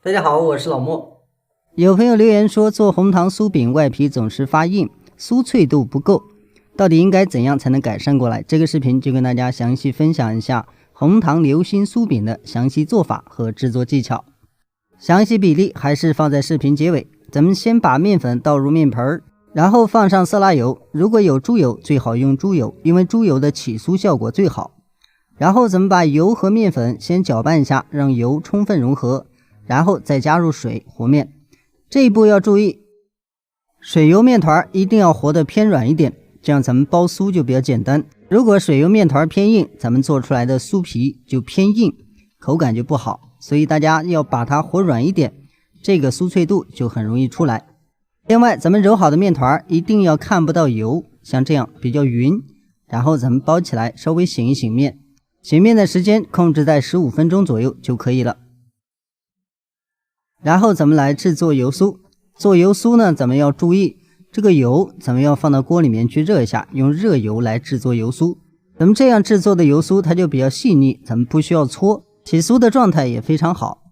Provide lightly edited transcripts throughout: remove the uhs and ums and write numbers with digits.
大家好，我是老莫。有朋友留言说，做红糖酥饼外皮总是发硬，酥脆度不够，到底应该怎样才能改善过来？这个视频就跟大家详细分享一下红糖流心酥饼的详细做法和制作技巧。详细比例还是放在视频结尾。咱们先把面粉倒入面盆，然后放上色拉油，如果有猪油最好用猪油，因为猪油的起酥效果最好。然后咱们把油和面粉先搅拌一下，让油充分融合，然后再加入水和面。这一步要注意，水油面团一定要和得偏软一点，这样咱们包酥就比较简单。如果水油面团偏硬，咱们做出来的酥皮就偏硬，口感就不好。所以大家要把它和软一点，这个酥脆度就很容易出来。另外，咱们揉好的面团一定要看不到油，像这样比较匀，然后咱们包起来，稍微醒一醒面。醒面的时间控制在15分钟左右就可以了。然后咱们来制作油酥。做油酥呢，咱们要注意这个油咱们要放到锅里面去热一下，用热油来制作油酥。咱们这样制作的油酥它就比较细腻，咱们不需要搓，起酥的状态也非常好。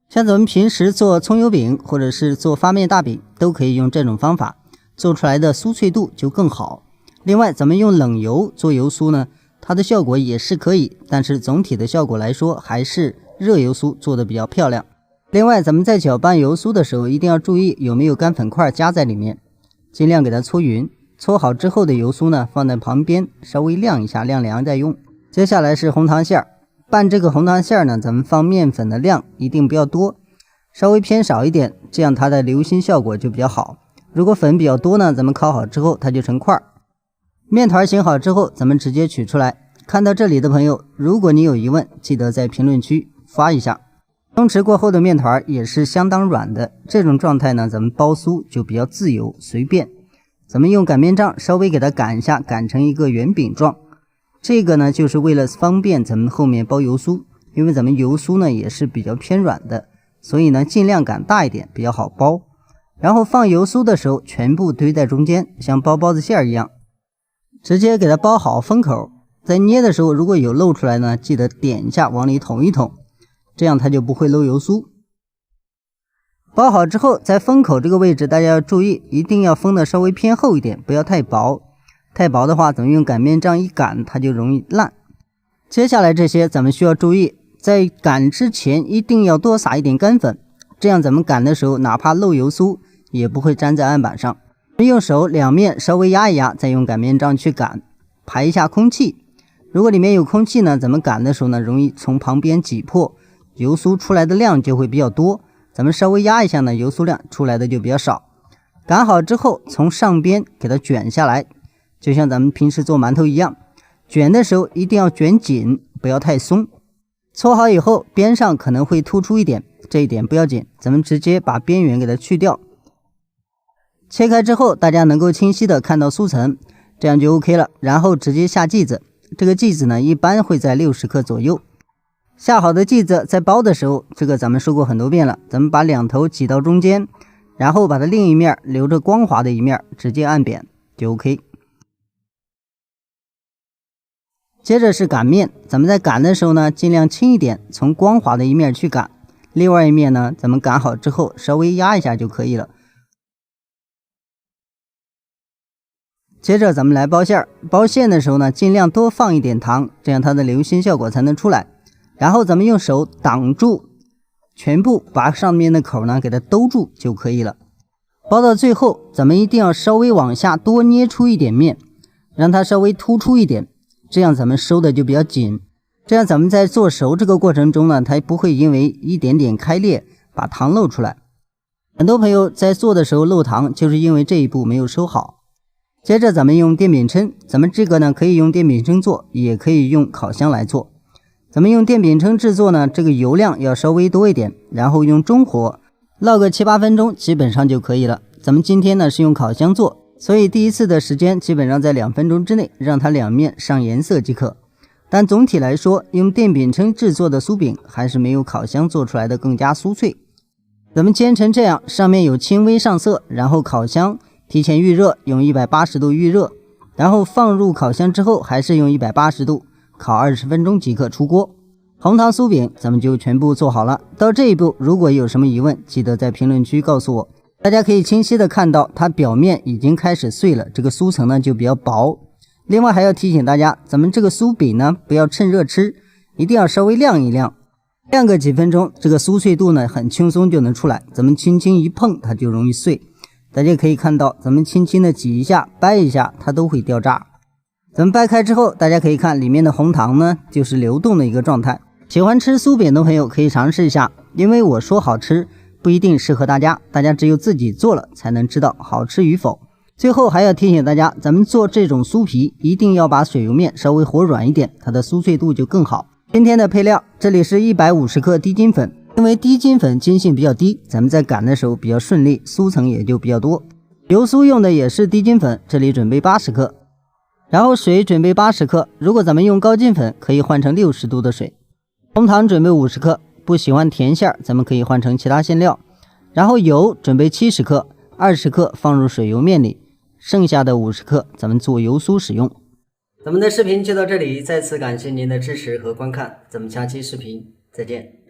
像咱们平时做葱油饼或者是做发面大饼都可以用这种方法，做出来的酥脆度就更好。另外咱们用冷油做油酥呢，它的效果也是可以，但是总体的效果来说还是热油酥做的比较漂亮。另外咱们在搅拌油酥的时候一定要注意有没有干粉块夹在里面，尽量给它搓匀。搓好之后的油酥呢，放在旁边稍微晾一下，晾凉再用。接下来是红糖馅儿。拌这个红糖馅儿呢，咱们放面粉的量一定不要多，稍微偏少一点，这样它的流心效果就比较好。如果粉比较多呢，咱们烤好之后它就成块。面团醒好之后咱们直接取出来。看到这里的朋友，如果你有疑问，记得在评论区发一下。松弛过后的面团也是相当软的，这种状态呢，咱们包酥就比较自由随便。咱们用擀面杖稍微给它擀一下，擀成一个圆饼状。这个呢，就是为了方便咱们后面包油酥，因为咱们油酥呢也是比较偏软的，所以呢尽量擀大一点比较好包。然后放油酥的时候全部堆在中间，像包包子馅一样，直接给它包好封口。在捏的时候如果有漏出来呢，记得点一下往里捅一捅，这样它就不会漏油酥。包好之后，在封口这个位置大家要注意，一定要封的稍微偏厚一点，不要太薄。太薄的话，咱们用擀面杖一擀，它就容易烂。接下来这些咱们需要注意，在擀之前一定要多撒一点干粉，这样咱们擀的时候哪怕漏油酥也不会粘在案板上。用手两面稍微压一压，再用擀面杖去擀，排一下空气。如果里面有空气呢，咱们擀的时候呢，容易从旁边挤破，油酥出来的量就会比较多。咱们稍微压一下呢，油酥量出来的就比较少。擀好之后，从上边给它卷下来，就像咱们平时做馒头一样，卷的时候一定要卷紧，不要太松。搓好以后，边上可能会突出一点，这一点不要紧，咱们直接把边缘给它去掉。切开之后，大家能够清晰的看到酥层，这样就 OK 了。然后直接下剂子，这个剂子呢，一般会在60克左右。下好的剂子在包的时候，这个咱们说过很多遍了，咱们把两头挤到中间，然后把它另一面留着光滑的一面直接按扁就 OK。接着是擀面，咱们在擀的时候呢，尽量轻一点，从光滑的一面去擀，另外一面呢，咱们擀好之后稍微压一下就可以了。接着咱们来包馅儿，包馅的时候呢，尽量多放一点糖，这样它的流心效果才能出来。然后咱们用手挡住，全部把上面的口呢给它兜住就可以了。包到最后，咱们一定要稍微往下多捏出一点面，让它稍微突出一点，这样咱们收的就比较紧。这样咱们在做熟这个过程中呢，它不会因为一点点开裂把糖漏出来。很多朋友在做的时候漏糖，就是因为这一步没有收好。接着咱们用电饼铛，咱们这个呢可以用电饼铛做，也可以用烤箱来做。咱们用电饼铛制作呢，这个油量要稍微多一点，然后用中火烙个7、8分钟基本上就可以了。咱们今天呢是用烤箱做，所以第一次的时间基本上在2分钟之内，让它两面上颜色即可。但总体来说，用电饼铛制作的酥饼还是没有烤箱做出来的更加酥脆。咱们煎成这样，上面有轻微上色，然后烤箱提前预热，用180度预热，然后放入烤箱之后还是用180度烤20分钟即可出锅。红糖酥饼咱们就全部做好了。到这一步，如果有什么疑问，记得在评论区告诉我。大家可以清晰的看到，它表面已经开始碎了，这个酥层呢就比较薄。另外还要提醒大家，咱们这个酥饼呢不要趁热吃，一定要稍微晾一晾，晾个几分钟，这个酥脆度呢很轻松就能出来。咱们轻轻一碰，它就容易碎。大家可以看到，咱们轻轻的挤一下、掰一下，它都会掉渣。咱们掰开之后，大家可以看里面的红糖呢就是流动的一个状态。喜欢吃酥饼的朋友可以尝试一下，因为我说好吃不一定适合大家，大家只有自己做了才能知道好吃与否。最后还要提醒大家，咱们做这种酥皮一定要把水油面稍微和软一点，它的酥脆度就更好。今天的配料，这里是150克低筋粉，因为低筋粉筋性比较低，咱们在擀的时候比较顺利，酥层也就比较多。油酥用的也是低筋粉，这里准备80克，然后水准备80克，如果咱们用高筋粉可以换成60度的水。红糖准备50克，不喜欢甜馅咱们可以换成其他馅料。然后油准备70克，20克放入水油面里，剩下的50克咱们做油酥使用。咱们的视频就到这里，再次感谢您的支持和观看，咱们下期视频再见。